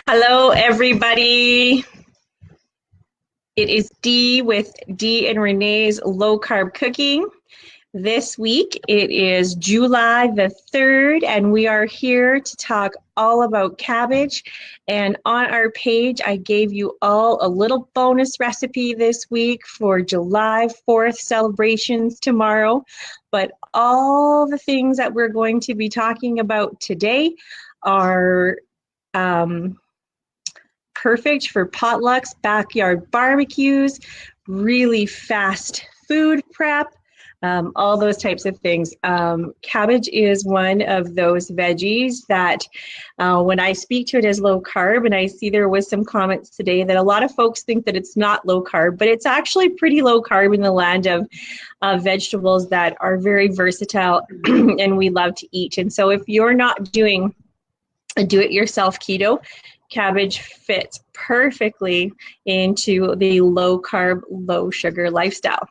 Hello, everybody. It is Dee with Dee and Renee's Low Carb Cooking. This week it is July the 3rd, and we are here to talk all about cabbage. And on our page, I gave you all a little bonus recipe this week for July 4th celebrations tomorrow. But all the things that we're going to be talking about today are perfect for potlucks, backyard barbecues, really fast food prep, all those types of things. Cabbage is one of those veggies that when I speak to it as low carb, and I see there was some comments today that a lot of folks think that it's not low carb, but it's actually pretty low carb in the land of vegetables that are very versatile and we love to eat. And so if you're not doing a do-it-yourself keto, cabbage fits perfectly into the low carb, low sugar lifestyle.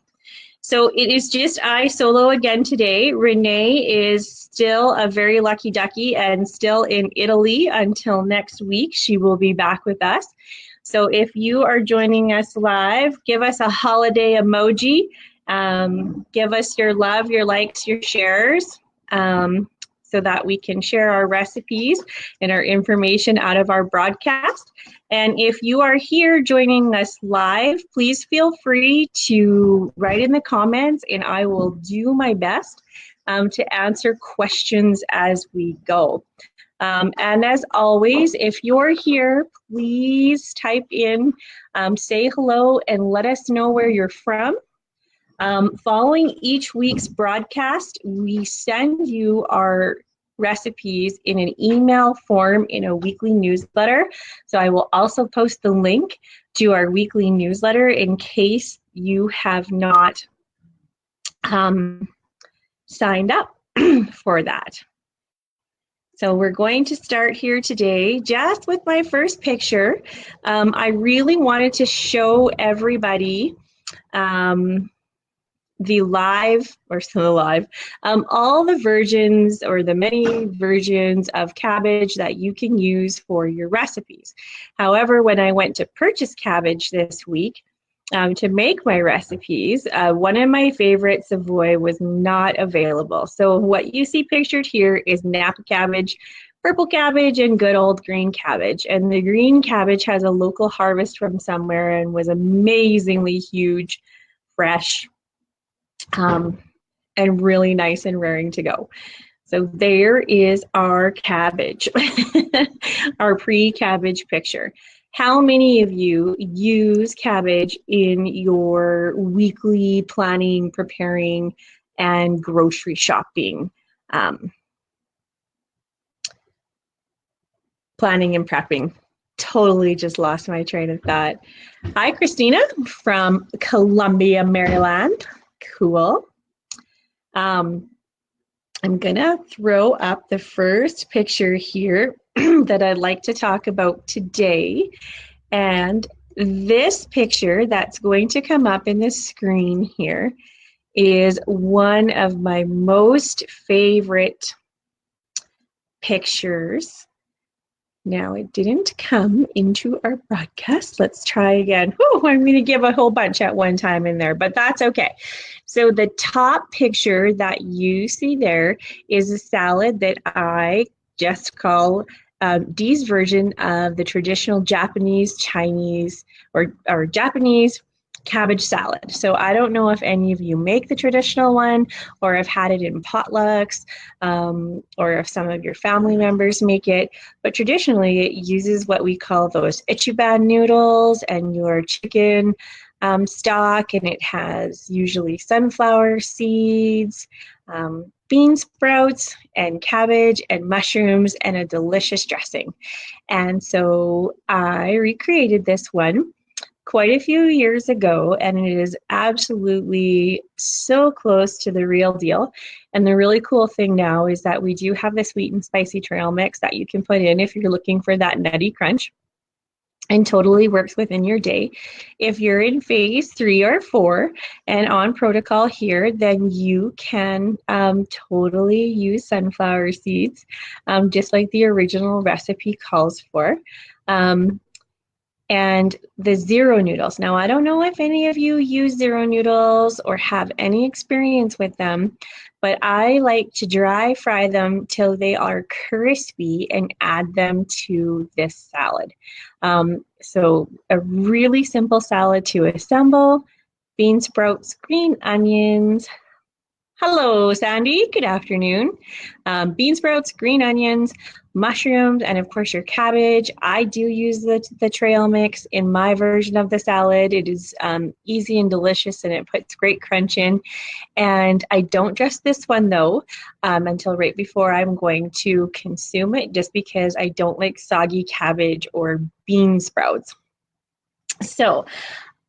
So it is just I solo again today. Renee is still a very lucky ducky and still in Italy until next week. She will be back with us. So if you are joining us live, give us a holiday emoji. Give us your love, your likes, your shares. So that we can share our recipes and our information out of our broadcast. And if you are here joining us live, please feel free to write in the comments and I will do my best to answer questions as we go. And as always, if you're here, please type in, say hello and let us know where you're from. Following each week's broadcast, we send you our recipes in an email form in a weekly newsletter. So I will also post the link to our weekly newsletter in case you have not signed up for that. So we're going to start here today just with my first picture. I really wanted to show everybody all the versions or the many versions of cabbage that you can use for your recipes. However, when I went to purchase cabbage this week to make my recipes, one of my favorite Savoy was not available. So what you see pictured here is Napa cabbage, purple cabbage, and good old green cabbage. And the green cabbage has a local harvest from somewhere and was amazingly huge, fresh, and really nice and raring to go. So there is our cabbage, our pre-cabbage picture. How many of you use cabbage in your weekly planning, preparing, and grocery shopping? Planning and prepping. Totally just lost my train of thought. Hi, Christina from Columbia, Maryland. Cool. I'm gonna throw up the first picture here that I'd like to talk about today. And this picture that's going to come up in the screen here is one of my most favorite pictures. Now, it didn't come into our broadcast. Let's try again. Oh, I'm going to give a whole bunch at one time in there, but that's okay. So the top picture that you see there is a salad that I just call Dee's version of the traditional Japanese, Chinese, or Japanese cabbage salad. So I don't know if any of you make the traditional one or have had it in potlucks, or if some of your family members make it, but traditionally it uses what we call those ichiban noodles and your chicken stock, and it has usually sunflower seeds, bean sprouts, and cabbage and mushrooms, and a delicious dressing. And so I recreated this one quite a few years ago, and it is absolutely so close to the real deal. And the really cool thing now is that we do have the sweet and spicy trail mix that you can put in if you're looking for that nutty crunch. and totally works within your day. If you're in phase 3 or 4 and on protocol here, then you can totally use sunflower seeds, just like the original recipe calls for. And the zero noodles. Now, I don't know if any of you use zero noodles or have any experience with them, but I like to dry fry them till they are crispy and add them to this salad. So a really simple salad to assemble: bean sprouts, green onions. Hello, Sandy. Good afternoon. Bean sprouts, green onions, mushrooms, and of course your cabbage. I do use the trail mix in my version of the salad. It is easy and delicious, and it puts great crunch in. And I don't dress this one though until right before I'm going to consume it, just because I don't like soggy cabbage or bean sprouts. So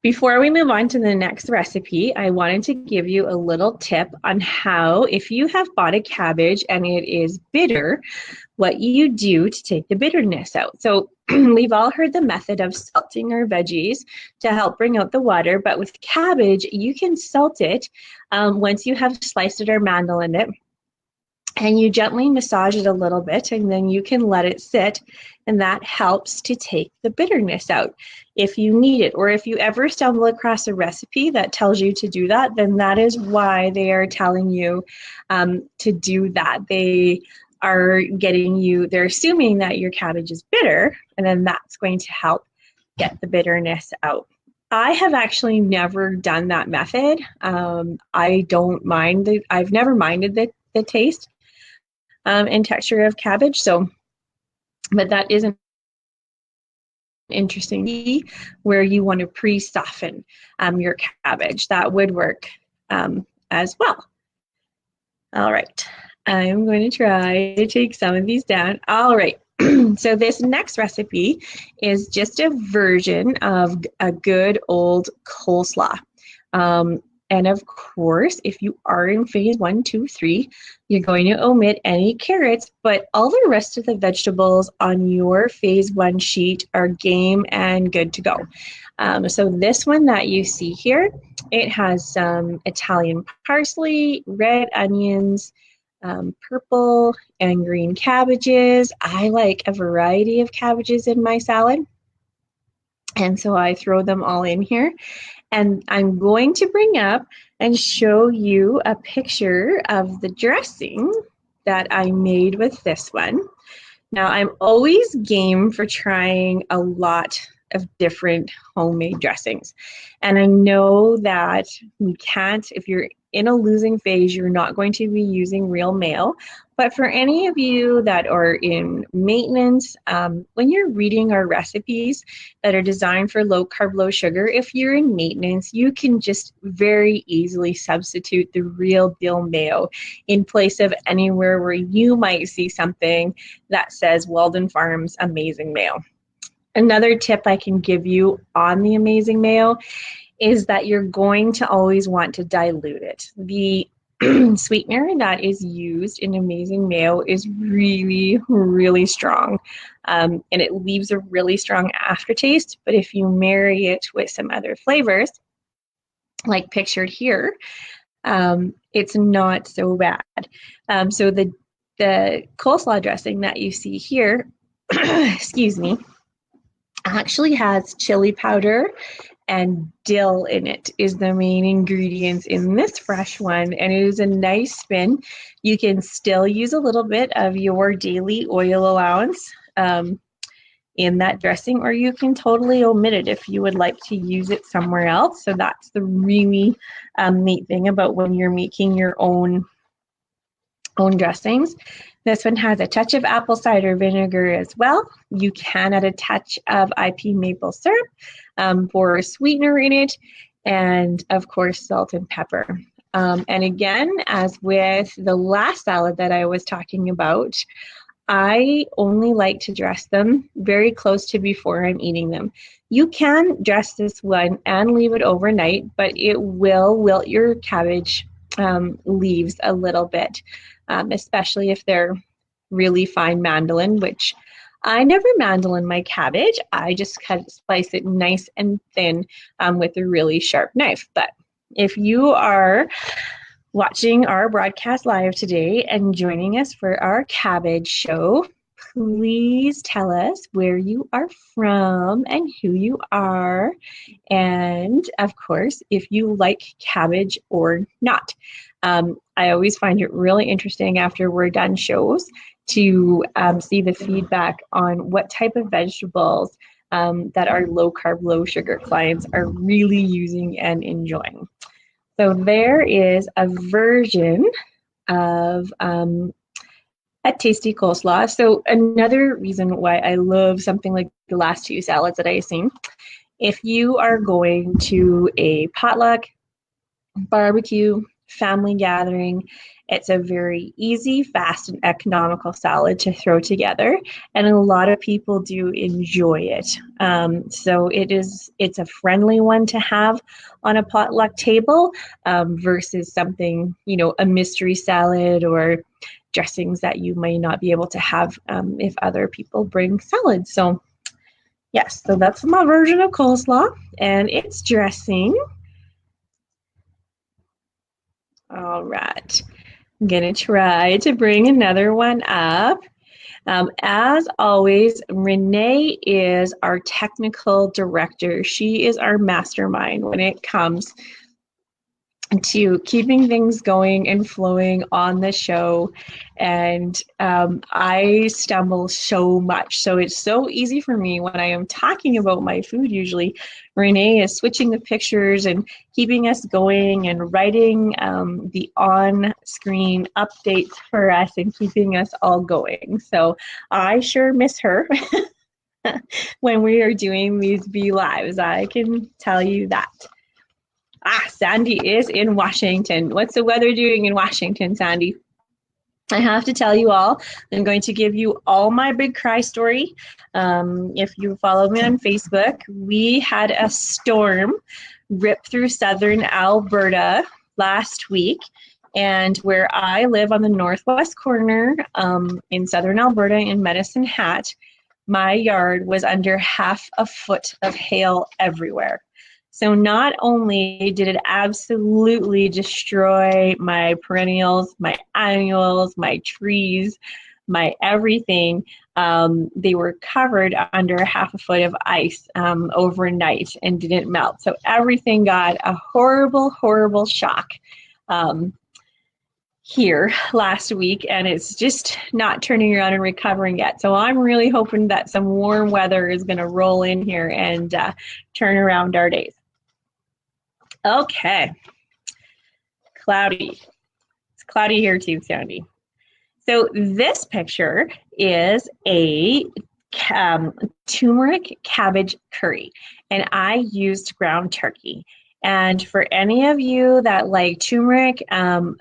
before we move on to the next recipe, I wanted to give you a little tip on how, if you have bought a cabbage and it is bitter, what you do to take the bitterness out. So we've all heard the method of salting our veggies to help bring out the water, but with cabbage, you can salt it once you have sliced it or mandolin it, and you gently massage it a little bit, and then you can let it sit, and that helps to take the bitterness out if you need it. Or if you ever stumble across a recipe that tells you to do that, then that is why they are telling you to do that. They are getting you, they're assuming that your cabbage is bitter, and then that's going to help get the bitterness out. I have actually never done that method. I don't mind I've never minded the taste and texture of cabbage. So, but that is an interesting where you want to pre-soften your cabbage. That would work as well. All right, I'm going to try to take some of these down. All right. So this next recipe is just a version of a good old coleslaw. And of course, if you are in phase 1, 2, 3, you're going to omit any carrots, but all the rest of the vegetables on your phase 1 sheet are game and good to go. So this one that you see here, it has some Italian parsley, red onions, purple and green cabbages. I like a variety of cabbages in my salad, and so I throw them all in here. And I'm going to bring up and show you a picture of the dressing that I made with this one. Now, I'm always game for trying a lot of different homemade dressings. And I know that we can't, if you're in a losing phase, you're not going to be using real mayo. But for any of you that are in maintenance, when you're reading our recipes that are designed for low carb, low sugar, if you're in maintenance, you can just very easily substitute the real deal mayo in place of anywhere where you might see something that says Walden Farms Amazing Mayo. Another tip I can give you on the Amazing Mayo is that you're going to always want to dilute it. The sweetener that is used in Amazing Mayo is really, really strong, and it leaves a really strong aftertaste. But if you marry it with some other flavors, like pictured here, it's not so bad. So the coleslaw dressing that you see here, excuse me, actually has chili powder and dill in it is the main ingredients in this fresh one, and it is a nice spin. You can still use a little bit of your daily oil allowance in that dressing, or you can totally omit it if you would like to use it somewhere else. So that's the really neat thing about when you're making your own dressings. This one has a touch of apple cider vinegar as well. You can add a touch of IP maple syrup for a sweetener in it, and of course salt and pepper. And again, as with the last salad that I was talking about, I only like to dress them very close to before I'm eating them. You can dress this one and leave it overnight, but it will wilt your cabbage leaves a little bit, especially if they're really fine mandolin, which I never mandolin my cabbage. I just slice it nice and thin with a really sharp knife. But if you are watching our broadcast live today and joining us for our cabbage show, please tell us where you are from and who you are. And of course, if you like cabbage or not. I always find it really interesting after we're done shows to see the feedback on what type of vegetables that our low carb, low sugar clients are really using and enjoying. So there is a version of a tasty coleslaw. So another reason why I love something like the last two salads that I've seen, if you are going to a potluck, barbecue, family gathering, it's a very easy, fast, and economical salad to throw together, and a lot of people do enjoy it. So it's a friendly one to have on a potluck table versus something, a mystery salad or dressings that you may not be able to have if other people bring salads. So yes, so that's my version of coleslaw, and it's dressing. All right. I'm going to try to bring another one up. As always, Renee is our technical director. She is our mastermind when it comes to keeping things going and flowing on the show. And I stumble so much. So it's so easy for me when I am talking about my food usually. Renee is switching the pictures and keeping us going and writing the on-screen updates for us and keeping us all going. So I sure miss her when we are doing these Be Lives. I can tell you that. Sandy is in Washington. What's the weather doing in Washington, Sandy? I have to tell you all, I'm going to give you all my big cry story. If you follow me on Facebook, we had a storm rip through southern Alberta last week. And where I live on the northwest corner in southern Alberta in Medicine Hat, my yard was under half a foot of hail everywhere. So not only did it absolutely destroy my perennials, my annuals, my trees, my everything, they were covered under half a foot of ice overnight and didn't melt. So everything got a horrible, horrible shock here last week, and it's just not turning around and recovering yet. So I'm really hoping that some warm weather is going to roll in here and turn around our days. Okay, cloudy. It's cloudy here too, Sandy. So this picture is a turmeric cabbage curry, and I used ground turkey. And for any of you that like turmeric and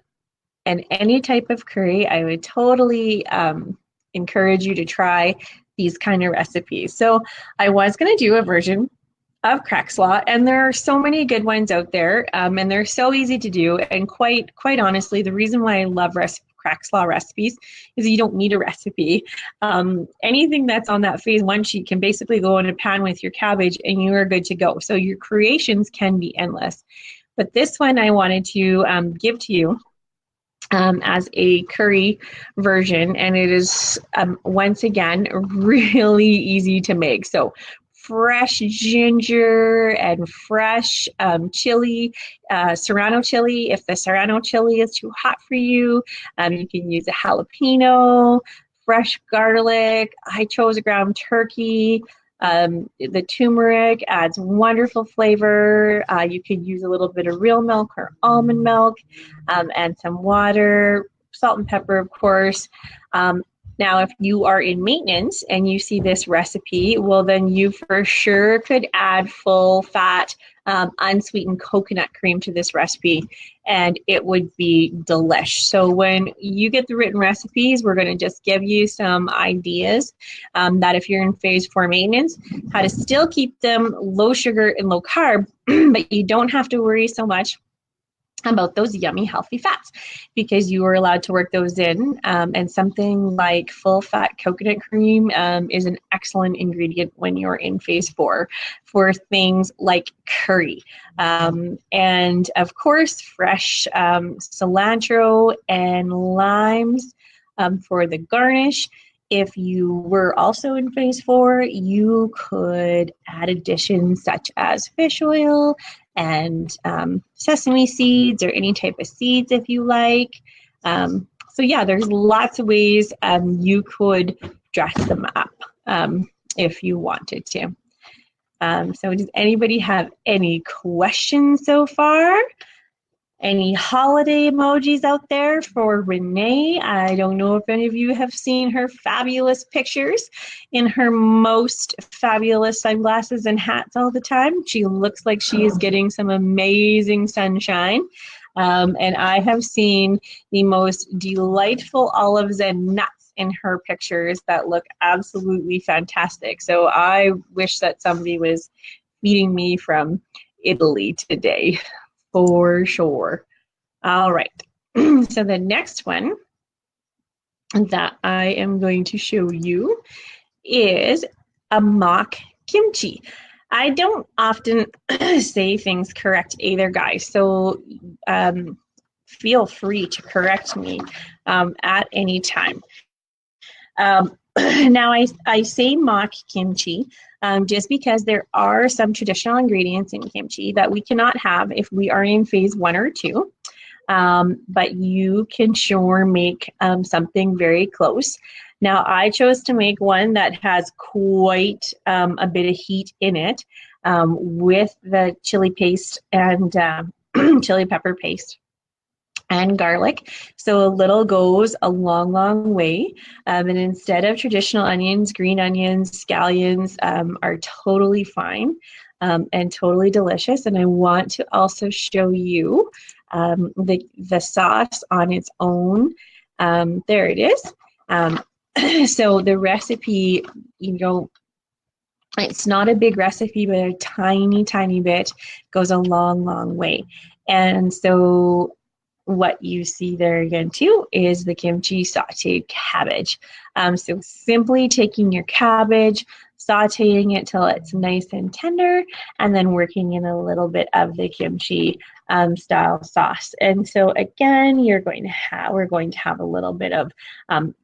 any type of curry, I would totally encourage you to try these kind of recipes. So I was going to do a version of crackslaw, and there are so many good ones out there, and they're so easy to do. And quite honestly, the reason why I love crackslaw recipes is you don't need a recipe. Anything that's on that phase one sheet can basically go in a pan with your cabbage, and you are good to go. So your creations can be endless. But this one I wanted to give to you as a curry version, and it is once again really easy to make. So fresh ginger and fresh chili, serrano chili. If the serrano chili is too hot for you, you can use a jalapeno, fresh garlic. I chose a ground turkey. The turmeric adds wonderful flavor. You could use a little bit of real milk or almond milk and some water, salt and pepper, of course. Now, if you are in maintenance and you see this recipe, well, then you for sure could add full fat, unsweetened coconut cream to this recipe, and it would be delish. So when you get the written recipes, we're going to just give you some ideas that if you're in phase 4 maintenance, how to still keep them low sugar and low carb, but you don't have to worry so much about those yummy healthy fats, because you are allowed to work those in, and something like full fat coconut cream is an excellent ingredient when you're in phase 4 for things like curry, and of course fresh cilantro and limes for the garnish. If you were also in phase 4, you could add additions such as fish oil and sesame seeds or any type of seeds if you like. So yeah, there's lots of ways you could dress them up if you wanted to. So does anybody have any questions so far? Any holiday emojis out there for Renee? I don't know if any of you have seen her fabulous pictures in her most fabulous sunglasses and hats all the time. She looks like she is getting some amazing sunshine. And I have seen the most delightful olives and nuts in her pictures that look absolutely fantastic. So I wish that somebody was feeding me from Italy today. For sure. All right. So the next one that I am going to show you is a mock kimchi. I don't often say things correct either, guys. So feel free to correct me at any time. Now, I say mock kimchi just because there are some traditional ingredients in kimchi that we cannot have if we are in phase 1 or 2. But you can sure make something very close. Now, I chose to make one that has quite a bit of heat in it with the chili paste and chili pepper paste and garlic. So a little goes a long, long way. And instead of traditional onions, green onions, scallions are totally fine and totally delicious. And I want to also show you the sauce on its own. There it is. So the recipe, you know, it's not a big recipe, but a tiny, tiny bit goes a long, long way. And so what you see there again too is the kimchi sauteed cabbage. So simply taking your cabbage, sauteing it till it's nice and tender, and then working in a little bit of the kimchi style sauce. And so again, we're going to have a little bit of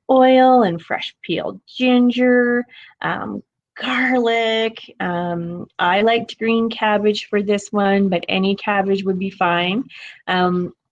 oil and fresh peeled ginger, garlic. I liked green cabbage for this one, but any cabbage would be fine.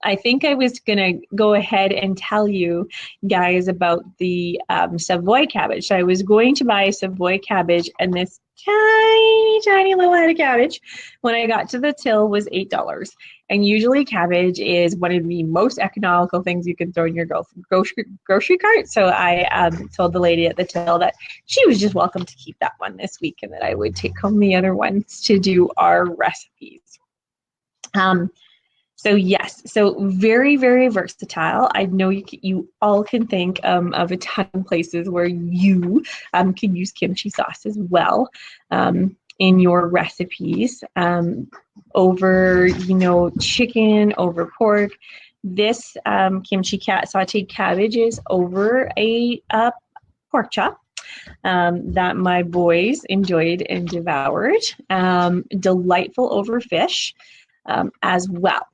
I think I was going to go ahead and tell you guys about the Savoy cabbage. So I was going to buy Savoy cabbage, and this tiny, tiny little head of cabbage, when I got to the till, was $8. And usually cabbage is one of the most economical things you can throw in your grocery cart. So I told the lady at the till that she was just welcome to keep that one this week, and that I would take home the other ones to do our recipes. So yes, so very, very versatile. I know you all can think of a ton of places where you can use kimchi sauce as well in your recipes over, chicken, over pork. This kimchi sauteed cabbage is over a pork chop that my boys enjoyed and devoured. Delightful over fish as well.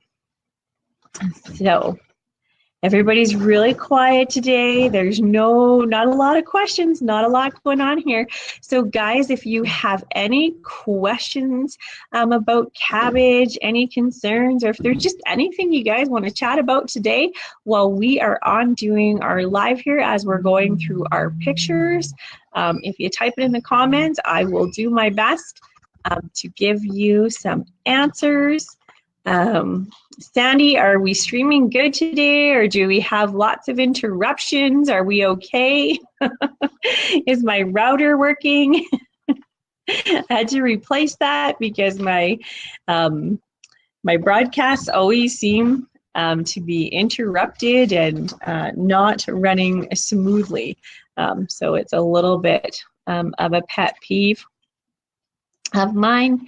So everybody's really quiet today. There's not a lot of questions, not a lot going on here. So guys, if you have any questions about cabbage, any concerns, or if there's just anything you guys want to chat about today while we are on doing our live here as we're going through our pictures, if you type it in the comments, I will do my best to give you some answers. Sandy, are we streaming good today, or do we have lots of interruptions? Are we okay? Is my router working? I had to replace that because my broadcasts always seem to be interrupted and not running smoothly. So it's a little bit of a pet peeve of mine.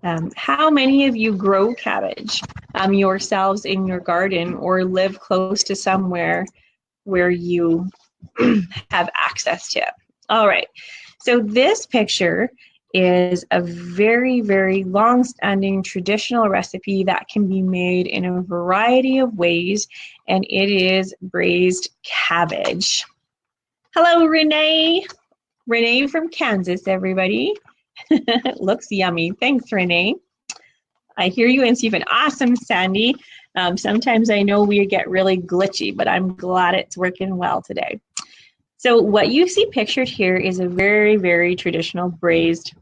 How many of you grow cabbage yourselves in your garden or live close to somewhere where you have access to it? All right, so this picture is a very, very long-standing traditional recipe that can be made in a variety of ways, and it is braised cabbage. Hello, Renee. Renee from Kansas, everybody. Looks yummy. Thanks, Renee. I hear you and Stephen. Awesome, Sandy. Sometimes I know we get really glitchy, but I'm glad it's working well today. So what you see pictured here is a very, very traditional braised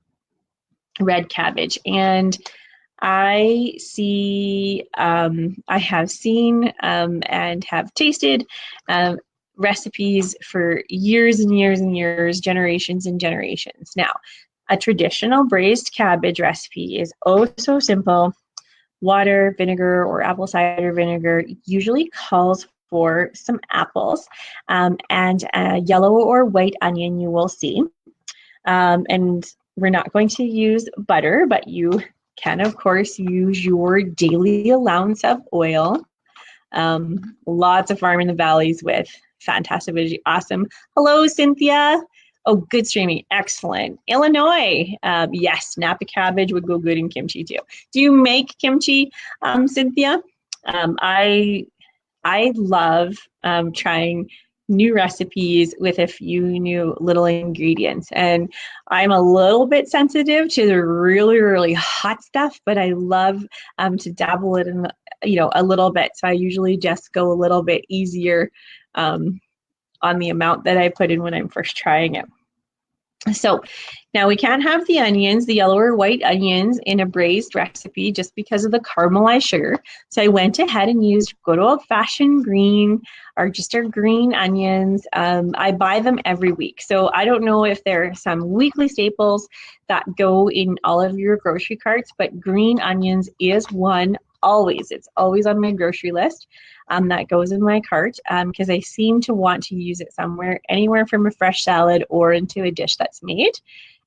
red cabbage. And I have seen and have tasted recipes for years and years and years, generations and generations. Now, a traditional braised cabbage recipe is oh so simple. Water, vinegar, or apple cider vinegar usually calls for some apples and a yellow or white onion you will see. And we're not going to use butter, but you can, of course, use your daily allowance of oil. Lots of farm in the valleys with fantastic veggie. Awesome. Hello, Cynthia. Oh, good streaming. Excellent. Illinois. Yes, Napa cabbage would go good in kimchi too. Do you make kimchi, Cynthia? I love trying new recipes with a few new little ingredients. And I'm a little bit sensitive to the really, really hot stuff, but I love to dabble it in, a little bit. So I usually just go a little bit easier on the amount that I put in when I'm first trying it. So now we can't have the onions, the yellow or white onions in a braised recipe just because of the caramelized sugar. So I went ahead and used good old-fashioned green or just our green onions. I buy them every week. So I don't know if there are some weekly staples that go in all of your grocery carts, but green onions is one always. It's always on my grocery list. That goes in my cart because I seem to want to use it anywhere from a fresh salad or into a dish that's made.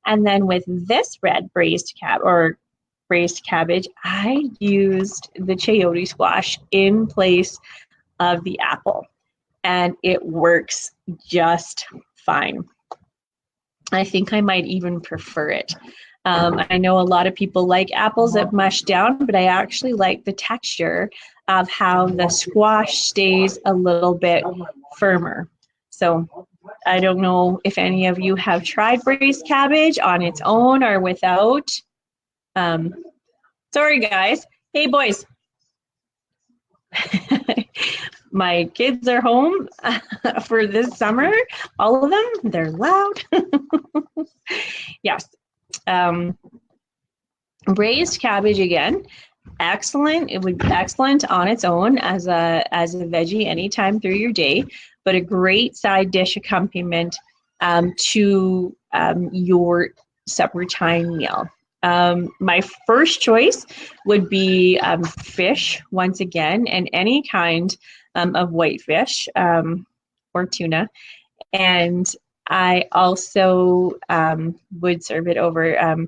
And then with this red braised cabbage, I used the chayote squash in place of the apple, and it works just fine. I think I might even prefer it. I know a lot of people like apples that mush down, but I actually like the texture of how the squash stays a little bit firmer. So I don't know if any of you have tried braised cabbage on its own or without. Sorry, guys. Hey, boys. My kids are home for this summer. All of them, they're loud. Yes. Braised cabbage again, excellent. It would be excellent on its own as a veggie anytime through your day, but a great side dish accompaniment to your supper time meal. My first choice would be fish once again, and any kind of white fish or tuna. And I also would serve it over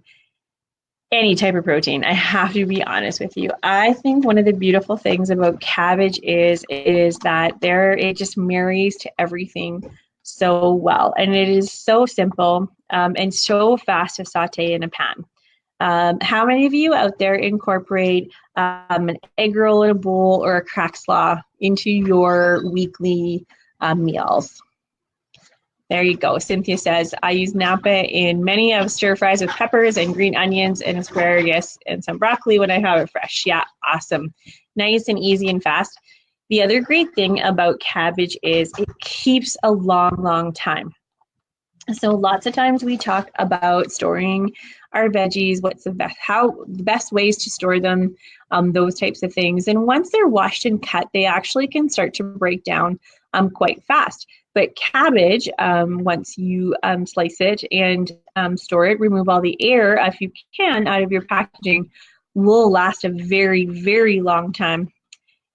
any type of protein. I have to be honest with you. I think one of the beautiful things about cabbage is that it just marries to everything so well. And it is so simple and so fast to saute in a pan. How many of you out there incorporate an egg roll in a bowl or a crack slaw into your weekly meals? There you go. Cynthia says, I use Napa in many of stir fries with peppers and green onions and asparagus and some broccoli when I have it fresh. Yeah, awesome. Nice and easy and fast. The other great thing about cabbage is it keeps a long, long time. So lots of times we talk about storing our veggies, the best ways to store them, those types of things. And once they're washed and cut, they actually can start to break down quite fast. But cabbage, once you slice it and store it, remove all the air, if you can, out of your packaging, will last a very, very long time.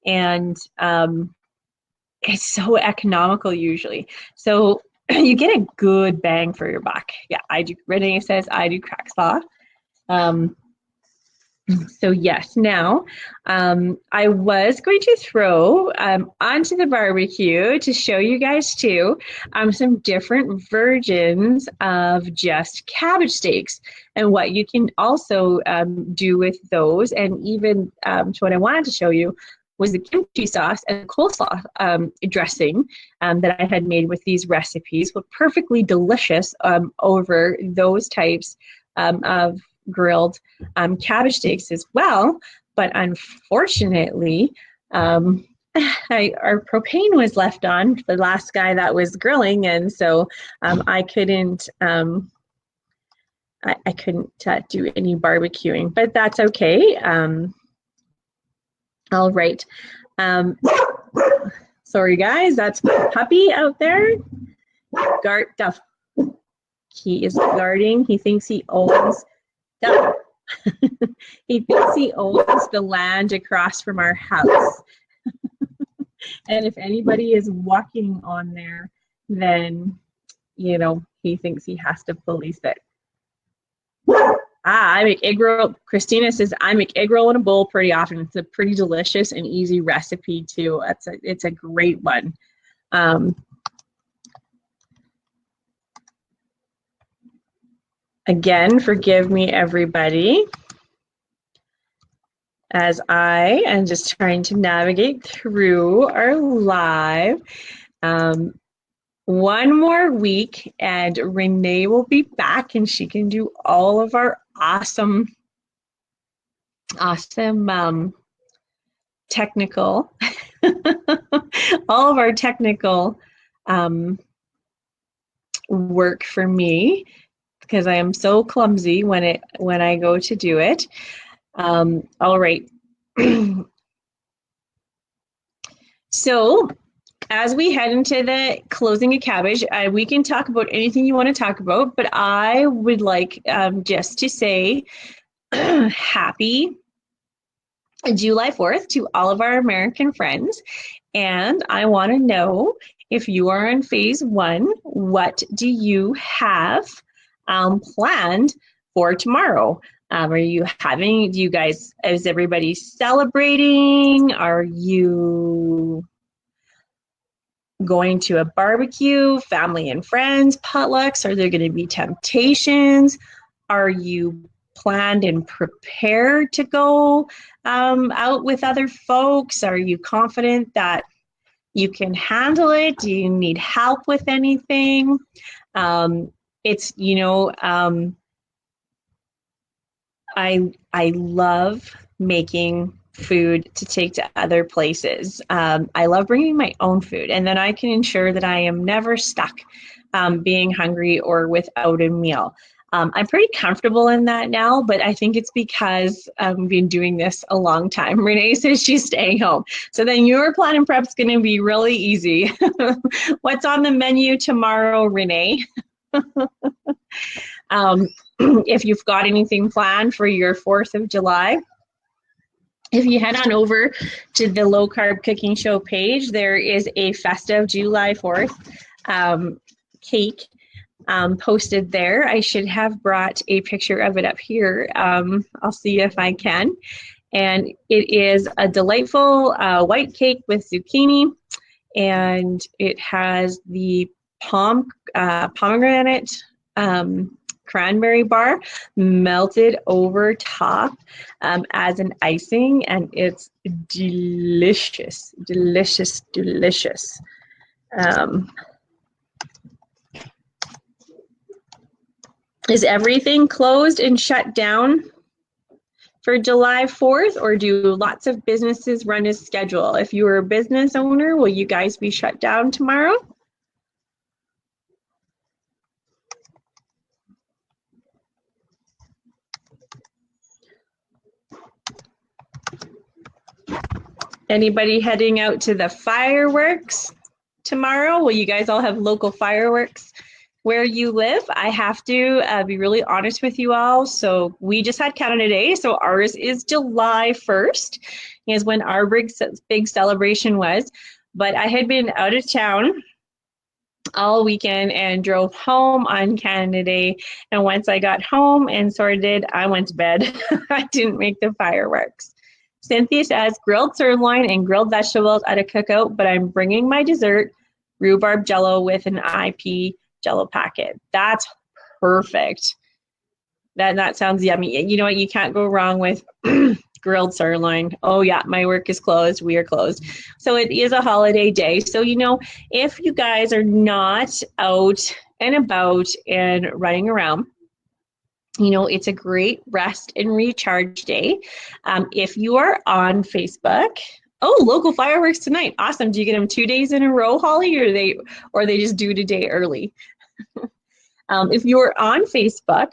And it's so economical usually. So you get a good bang for your buck. Yeah, I do. Renee says I do crack slaw. So yes, now I was going to throw onto the barbecue to show you guys too some different versions of just cabbage steaks and what you can also do with those. And even so what I wanted to show you was the kimchi sauce and coleslaw dressing that I had made with these recipes were perfectly delicious over those types of grilled cabbage steaks as well. But unfortunately, our propane was left on the last guy that was grilling, and so I couldn't do any barbecuing, but that's okay. All right. Sorry guys, that's my puppy out there. Duff. He is guarding. He thinks he owns Duff. He thinks he owns the land across from our house. And if anybody is walking on there, then, you know, he thinks he has to police it. I make egg roll. Christina says I make egg roll in a bowl pretty often. It's a pretty delicious and easy recipe too. It's a great one. Again, forgive me, everybody, as I am just trying to navigate through our live. One more week and Renee will be back and she can do all of our awesome technical, all of our technical work for me, because I am so clumsy when I go to do it. All right. So as we head into the closing of Cabbage, we can talk about anything you want to talk about, but I would like just to say happy July 4th to all of our American friends. And I want to know, if you are in phase 1, what do you have planned for tomorrow? Do you guys, is everybody celebrating? Are you going to a barbecue, family and friends, potlucks? Are there going to be temptations? Are you planned and prepared to go out with other folks? Are you confident that you can handle it? Do you need help with anything? It's, you know, I love making food to take to other places. I love bringing my own food, and then I can ensure that I am never stuck being hungry or without a meal. I'm pretty comfortable in that now, but I think it's because I've been doing this a long time. Renee says she's staying home. So then your plan and prep is going to be really easy. What's on the menu tomorrow, Renee? If you've got anything planned for your 4th of July, if you head on over to the Low Carb Cooking Show page, there is a festive July 4th cake posted there. I should have brought a picture of it up here. I'll see if I can. And it is a delightful white cake with zucchini, and it has the pomegranate cranberry bar melted over top as an icing, and it's delicious, delicious, delicious. Is everything closed and shut down for July 4th, or do lots of businesses run as scheduled? If you are a business owner, will you guys be shut down tomorrow? Anybody heading out to the fireworks tomorrow? Will you guys all have local fireworks where you live? I have to be really honest with you all. So we just had Canada Day, so ours is July 1st is when our big celebration was. But I had been out of town all weekend and drove home on Canada Day. And once I got home and sorted, I went to bed. I didn't make the fireworks. Cynthia says grilled sirloin and grilled vegetables at a cookout, but I'm bringing my dessert, rhubarb jello with an IP jello packet. That's perfect. That sounds yummy. You know what? You can't go wrong with grilled sirloin. Oh yeah, my work is closed. We are closed. So it is a holiday day. So, you know, if you guys are not out and about and running around, you know, it's a great rest and recharge day. If you are on Facebook, oh, local fireworks tonight. Awesome. Do you get them 2 days in a row, Holly, or they just do it a day early? If you are on Facebook,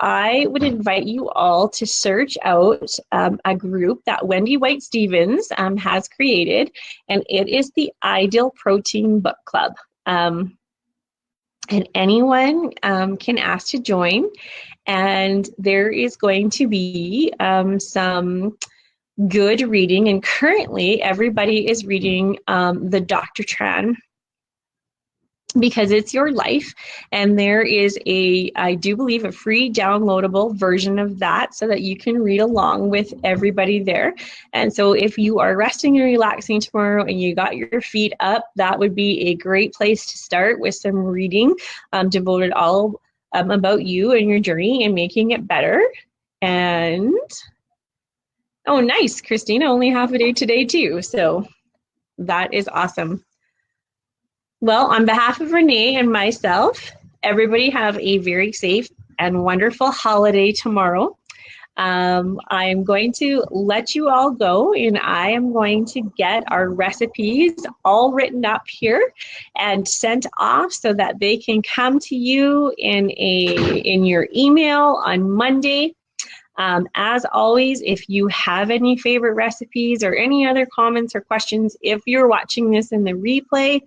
I would invite you all to search out a group that Wendy White Stevens has created, and it is the Ideal Protein Book Club. And anyone can ask to join, and there is going to be some good reading, and currently everybody is reading the Dr. Tran, because it's your life, and there is I do believe, a free downloadable version of that so that you can read along with everybody there. And so if you are resting and relaxing tomorrow and you got your feet up, that would be a great place to start with some reading devoted all about you and your journey and making it better. And oh, nice, Christina, only half a day today too, so that is awesome. Well, on behalf of Renee and myself, everybody have a very safe and wonderful holiday tomorrow. I'm going to let you all go, and I am going to get our recipes all written up here and sent off so that they can come to you in your email on Monday. As always, if you have any favorite recipes or any other comments or questions, if you're watching this in the replay,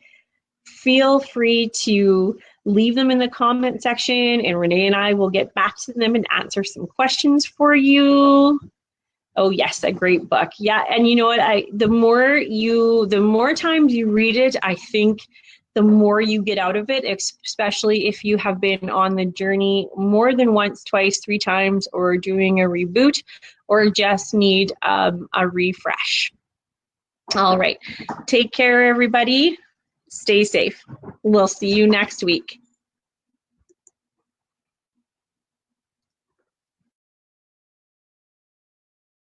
feel free to leave them in the comment section, and Renee and I will get back to them and answer some questions for you. Oh yes, a great book. Yeah, and you know what? The more times you read it, I think the more you get out of it, especially if you have been on the journey more than once, twice, 3 times, or doing a reboot, or just need a refresh. All right, take care, everybody. Stay safe. We'll see you next week.